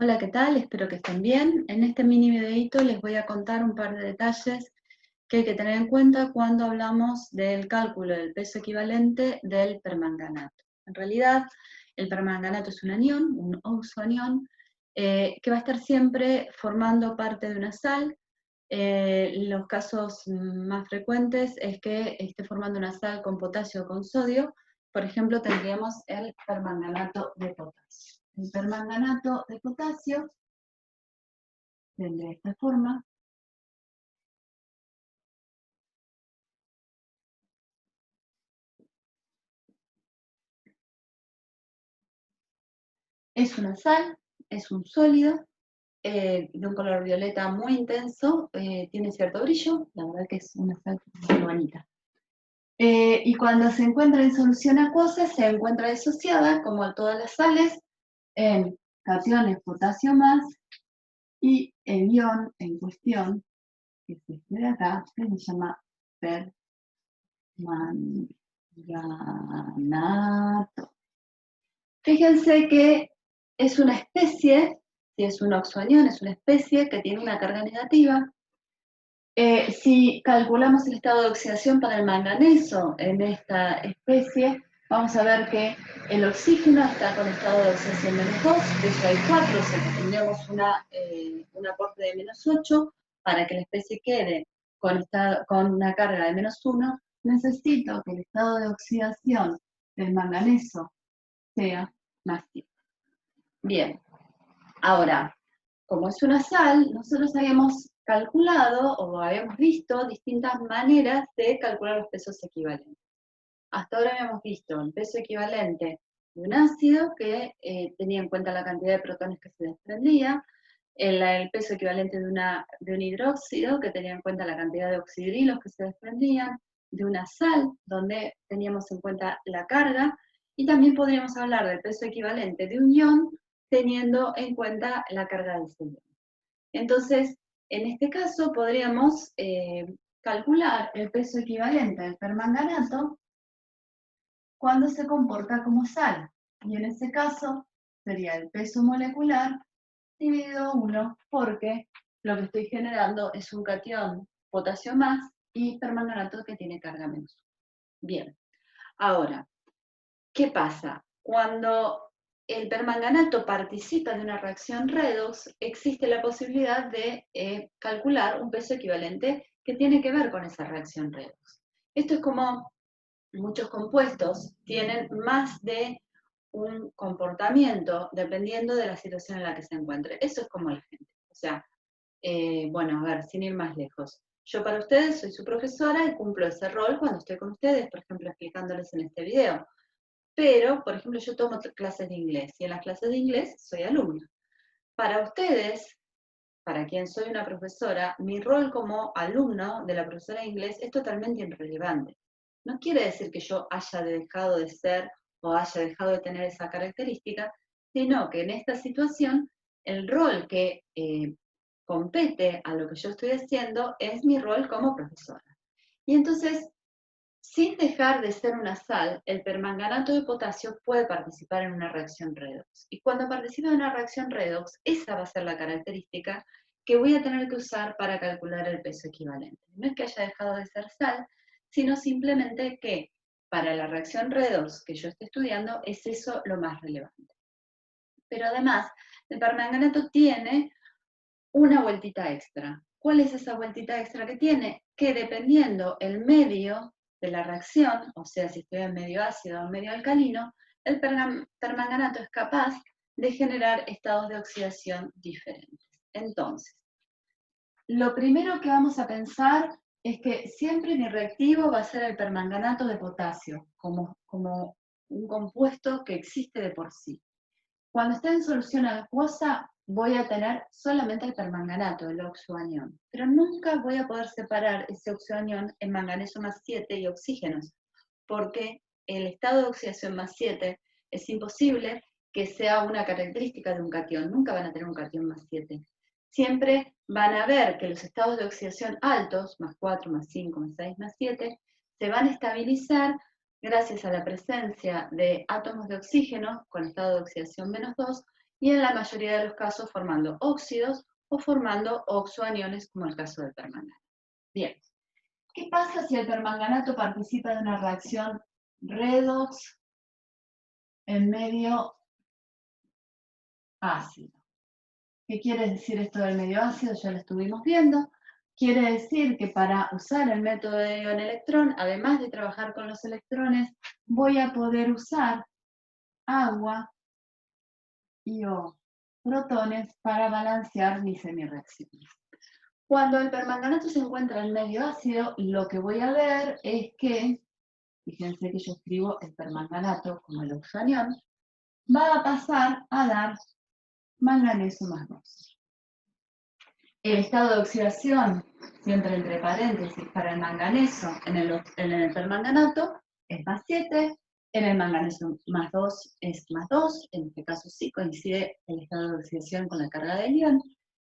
Hola, ¿qué tal? Espero que estén bien. En este mini videito les voy a contar un par de detalles que hay que tener en cuenta cuando hablamos del cálculo del peso equivalente del permanganato. En realidad, el permanganato es un anión, un oxoanión, que va a estar siempre formando parte de una sal. Los casos más frecuentes es que esté formando una sal con potasio o con sodio. Por ejemplo, tendríamos el permanganato de potasio. El permanganato de potasio de esta forma. Es una sal, es un sólido, de un color violeta muy intenso, tiene cierto brillo, la verdad que es una sal muy bonita. Y cuando se encuentra en solución acuosa, se encuentra disociada, como todas las sales, en cationes potasio más, y el ion en cuestión, que es este de acá, que se llama permanganato. Fíjense que es una especie, si es un oxoanión, es una especie que tiene una carga negativa. Si calculamos el estado de oxidación para el manganeso en esta especie, vamos a ver que el oxígeno está con estado de oxidación -2, de hecho hay 4, o sea que tendríamos un aporte de -8, para que la especie quede con una carga de -1, necesito que el estado de oxidación del manganeso sea más 7. Bien, ahora, como es una sal, nosotros habíamos calculado o habíamos visto distintas maneras de calcular los pesos equivalentes. Hasta ahora habíamos visto el peso equivalente de un ácido que tenía en cuenta la cantidad de protones que se desprendía, el peso equivalente de un hidróxido que tenía en cuenta la cantidad de oxidrilos que se desprendían, de una sal donde teníamos en cuenta la carga, y también podríamos hablar del peso equivalente de un ion teniendo en cuenta la carga del ese ion. Entonces, en este caso podríamos calcular el peso equivalente del permanganato cuando se comporta como sal. Y en ese caso sería el peso molecular dividido 1, porque lo que estoy generando es un catión potasio más y permanganato que tiene carga menos. Bien, ahora, ¿qué pasa? Cuando el permanganato participa de una reacción redox, existe la posibilidad de calcular un peso equivalente que tiene que ver con esa reacción redox. Esto es como muchos compuestos tienen más de un comportamiento dependiendo de la situación en la que se encuentre. Eso es como la gente. O sea, bueno, a ver, sin ir más lejos. Yo para ustedes soy su profesora y cumplo ese rol cuando estoy con ustedes, por ejemplo, explicándoles en este video. Pero, por ejemplo, yo tomo clases de inglés y en las clases de inglés soy alumna. Para ustedes, para quien soy una profesora, mi rol como alumno de la profesora de inglés es totalmente irrelevante. No quiere decir que yo haya dejado de ser o haya dejado de tener esa característica, sino que en esta situación el rol que compete a lo que yo estoy haciendo es mi rol como profesora. Y entonces, sin dejar de ser una sal, el permanganato de potasio puede participar en una reacción redox. Y cuando participe en una reacción redox, esa va a ser la característica que voy a tener que usar para calcular el peso equivalente. No es que haya dejado de ser sal, sino simplemente que para la reacción redox que yo esté estudiando es eso lo más relevante. Pero además, el permanganato tiene una vueltita extra. ¿Cuál es esa vueltita extra que tiene? Que dependiendo el medio de la reacción, o sea, si estoy en medio ácido o en medio alcalino, el permanganato es capaz de generar estados de oxidación diferentes. Entonces, lo primero que vamos a pensar es que siempre mi reactivo va a ser el permanganato de potasio, como un compuesto que existe de por sí. Cuando esté en solución acuosa, voy a tener solamente el permanganato, el oxoanión, pero nunca voy a poder separar ese oxoanión en manganeso más 7 y oxígenos, porque el estado de oxidación más 7 es imposible que sea una característica de un catión, nunca van a tener un catión más 7. Siempre van a ver que los estados de oxidación altos, más 4, más 5, más 6, más 7, se van a estabilizar gracias a la presencia de átomos de oxígeno con estado de oxidación -2 y en la mayoría de los casos formando óxidos o formando oxoaniones, como el caso del permanganato. Bien, ¿qué pasa si el permanganato participa de una reacción redox en medio ácido? ¿Qué quiere decir esto del medio ácido? Ya lo estuvimos viendo. Quiere decir que para usar el método de ion-electrón, además de trabajar con los electrones, voy a poder usar agua y o protones para balancear mis semireacciones. Cuando el permanganato se encuentra en medio ácido, lo que voy a ver es que, fíjense que yo escribo el permanganato como el oxoanión, va a pasar a dar manganeso más 2. El estado de oxidación, siempre entre paréntesis, para el manganeso en el permanganato es más 7, en el manganeso más 2 es más 2, en este caso sí coincide el estado de oxidación con la carga del ion,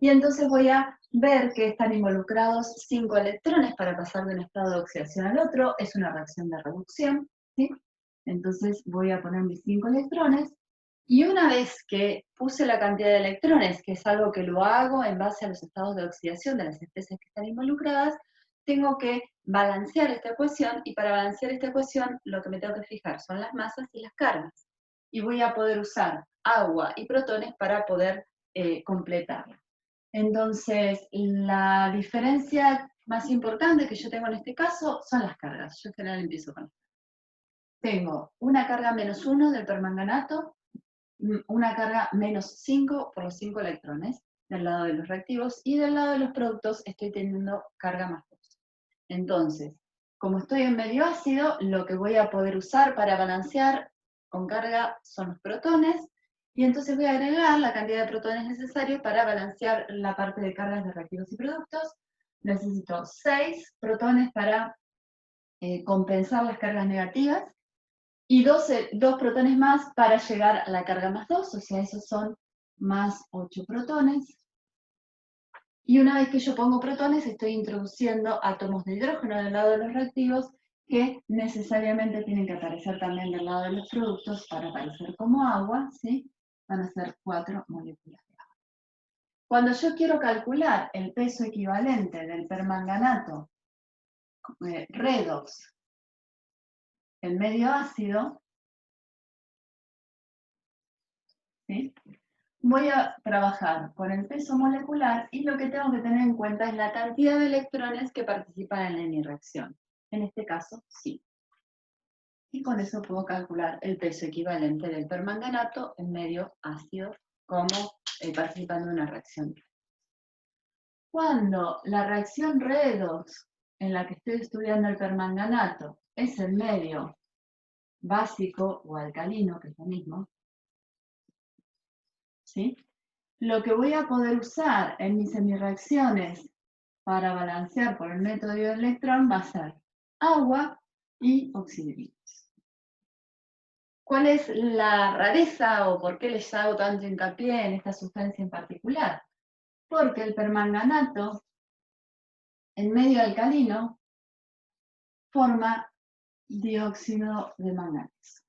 y entonces voy a ver que están involucrados 5 electrones para pasar de un estado de oxidación al otro, es una reacción de reducción, ¿sí? Entonces voy a poner mis 5 electrones, y una vez que puse la cantidad de electrones, que es algo que lo hago en base a los estados de oxidación de las especies que están involucradas, tengo que balancear esta ecuación, y para balancear esta ecuación lo que me tengo que fijar son las masas y las cargas. Y voy a poder usar agua y protones para poder completarla. Entonces, la diferencia más importante que yo tengo en este caso son las cargas. Yo en general empiezo con esto. Tengo una carga menos 1 del permanganato, una carga menos 5 por los 5 electrones del lado de los reactivos, y del lado de los productos estoy teniendo carga más 2. Entonces, como estoy en medio ácido, lo que voy a poder usar para balancear con carga son los protones, y entonces voy a agregar la cantidad de protones necesarios para balancear la parte de cargas de reactivos y productos. Necesito 6 protones para compensar las cargas negativas, y 2 protones más para llegar a la carga más 2, o sea, esos son más 8 protones. Y una vez que yo pongo protones, estoy introduciendo átomos de hidrógeno del lado de los reactivos, que necesariamente tienen que aparecer también del lado de los productos para aparecer como agua, ¿sí? Van a ser 4 moléculas de agua. Cuando yo quiero calcular el peso equivalente del permanganato redox en medio ácido, ¿sí? Voy a trabajar con el peso molecular, y lo que tengo que tener en cuenta es la cantidad de electrones que participan en mi reacción. En este caso, sí. Y con eso puedo calcular el peso equivalente del permanganato en medio ácido como participando en una reacción. Cuando la reacción redox en la que estoy estudiando el permanganato es en medio básico o alcalino, que es lo mismo, ¿sí? Lo que voy a poder usar en mis semireacciones para balancear por el método de electrón va a ser agua y oxidritos. ¿Cuál es la rareza o por qué les hago tanto hincapié en esta sustancia en particular? Porque el permanganato en medio alcalino forma dióxido de manganeso.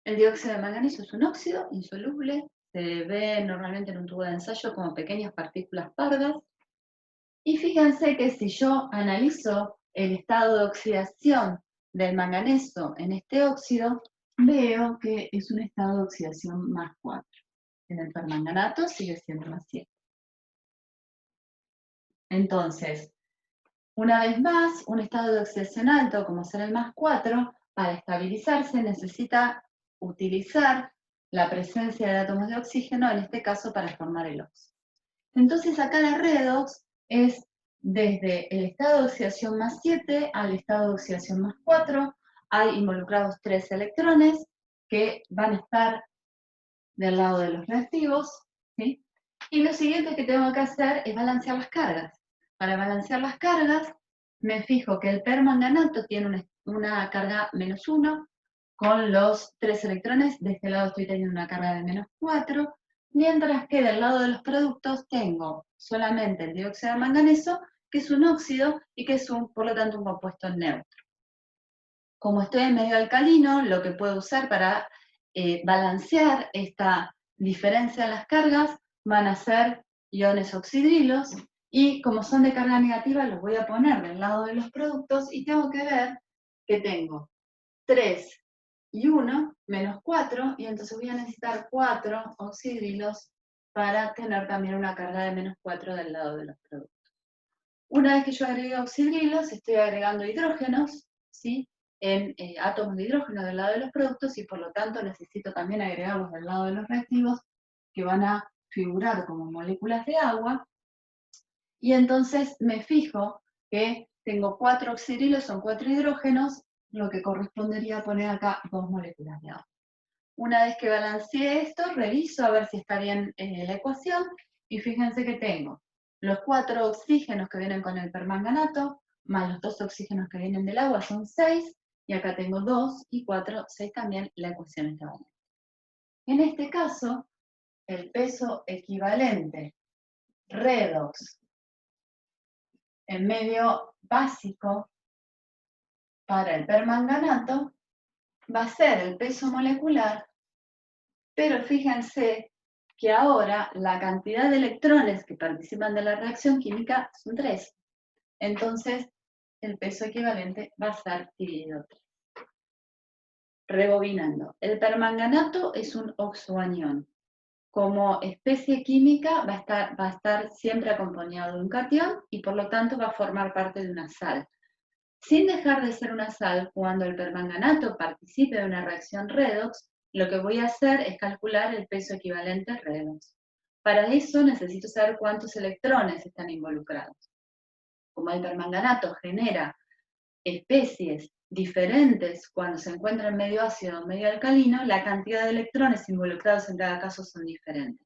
El dióxido de manganeso es un óxido insoluble, se ve normalmente en un tubo de ensayo como pequeñas partículas pardas. Y fíjense que si yo analizo el estado de oxidación del manganeso en este óxido, veo que es un estado de oxidación más 4. En el permanganato sigue siendo más 7. Entonces, una vez más, un estado de oxidación alto, como ser el más 4, para estabilizarse necesita utilizar la presencia de átomos de oxígeno, en este caso para formar el óxido. Entonces acá la redox es desde el estado de oxidación más 7 al estado de oxidación más 4, hay involucrados 3 electrones que van a estar del lado de los reactivos, ¿sí? Y lo siguiente que tengo que hacer es balancear las cargas. Para balancear las cargas, me fijo que el permanganato tiene una carga menos 1, con los 3 electrones, de este lado estoy teniendo una carga de menos 4, mientras que del lado de los productos tengo solamente el dióxido de manganeso, que es un óxido y que es por lo tanto un compuesto neutro. Como estoy en medio alcalino, lo que puedo usar para balancear esta diferencian las cargas, van a ser iones oxidrilos, y como son de carga negativa, los voy a poner del lado de los productos, y tengo que ver que tengo 3 y 1, menos 4, y entonces voy a necesitar 4 oxidrilos para tener también una carga de menos 4 del lado de los productos. Una vez que yo agregué oxidrilos, estoy agregando hidrógenos, ¿sí? En átomos de hidrógeno del lado de los productos, y por lo tanto necesito también agregarlos del lado de los reactivos, que van a figurar como moléculas de agua, y entonces me fijo que tengo 4 oxidrilos, son 4 hidrógenos, lo que correspondería a poner acá 2 moléculas de agua. Una vez que balanceé esto, reviso a ver si está bien la ecuación, y fíjense que tengo los 4 oxígenos que vienen con el permanganato, más los 2 oxígenos que vienen del agua, son 6, y acá tengo 2 y 4, 6 también, la ecuación está valente. En este caso, el peso equivalente redox en medio básico para el permanganato va a ser el peso molecular, pero fíjense que ahora la cantidad de electrones que participan de la reacción química son 3. Entonces, el peso equivalente va a ser dividido 3. Rebobinando, el permanganato es un oxoanión. Como especie química va a estar siempre acompañado de un catión, y por lo tanto va a formar parte de una sal. Sin dejar de ser una sal, cuando el permanganato participe de una reacción redox, lo que voy a hacer es calcular el peso equivalente redox. Para eso necesito saber cuántos electrones están involucrados. Como el permanganato genera especies diferentes cuando se encuentra en medio ácido o medio alcalino, la cantidad de electrones involucrados en cada caso son diferentes.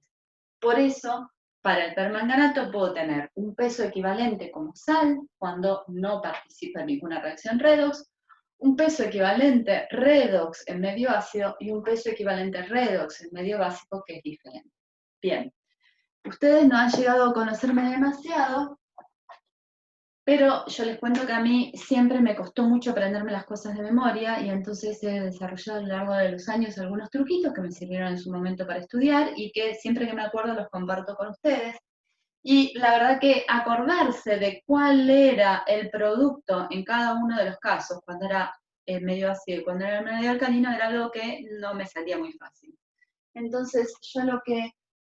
Por eso, para el permanganato puedo tener un peso equivalente como sal, cuando no participa en ninguna reacción redox, un peso equivalente redox en medio ácido, y un peso equivalente redox en medio básico, que es diferente. Bien, ustedes no han llegado a conocerme demasiado, pero yo les cuento que a mí siempre me costó mucho aprenderme las cosas de memoria, y entonces he desarrollado a lo largo de los años algunos truquitos que me sirvieron en su momento para estudiar, y que siempre que me acuerdo los comparto con ustedes. Y la verdad que acordarse de cuál era el producto en cada uno de los casos, cuando era medio ácido y cuando era medio alcalino, era algo que no me salía muy fácil. Entonces yo lo que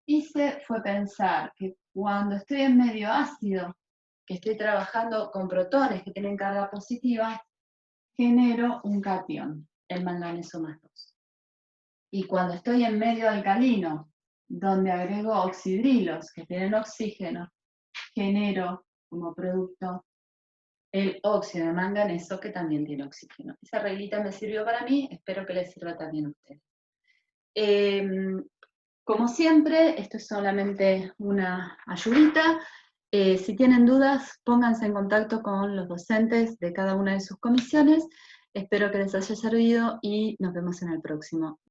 hice fue pensar que cuando estoy en medio ácido, que estoy trabajando con protones que tienen carga positiva, genero un catión, el manganeso más 2. Y cuando estoy en medio alcalino, donde agrego oxidrilos que tienen oxígeno, genero como producto el óxido de manganeso, que también tiene oxígeno. Esa reglita me sirvió para mí, espero que les sirva también a ustedes. Como siempre, esto es solamente una ayudita. Si tienen dudas, pónganse en contacto con los docentes de cada una de sus comisiones. Espero que les haya servido y nos vemos en el próximo.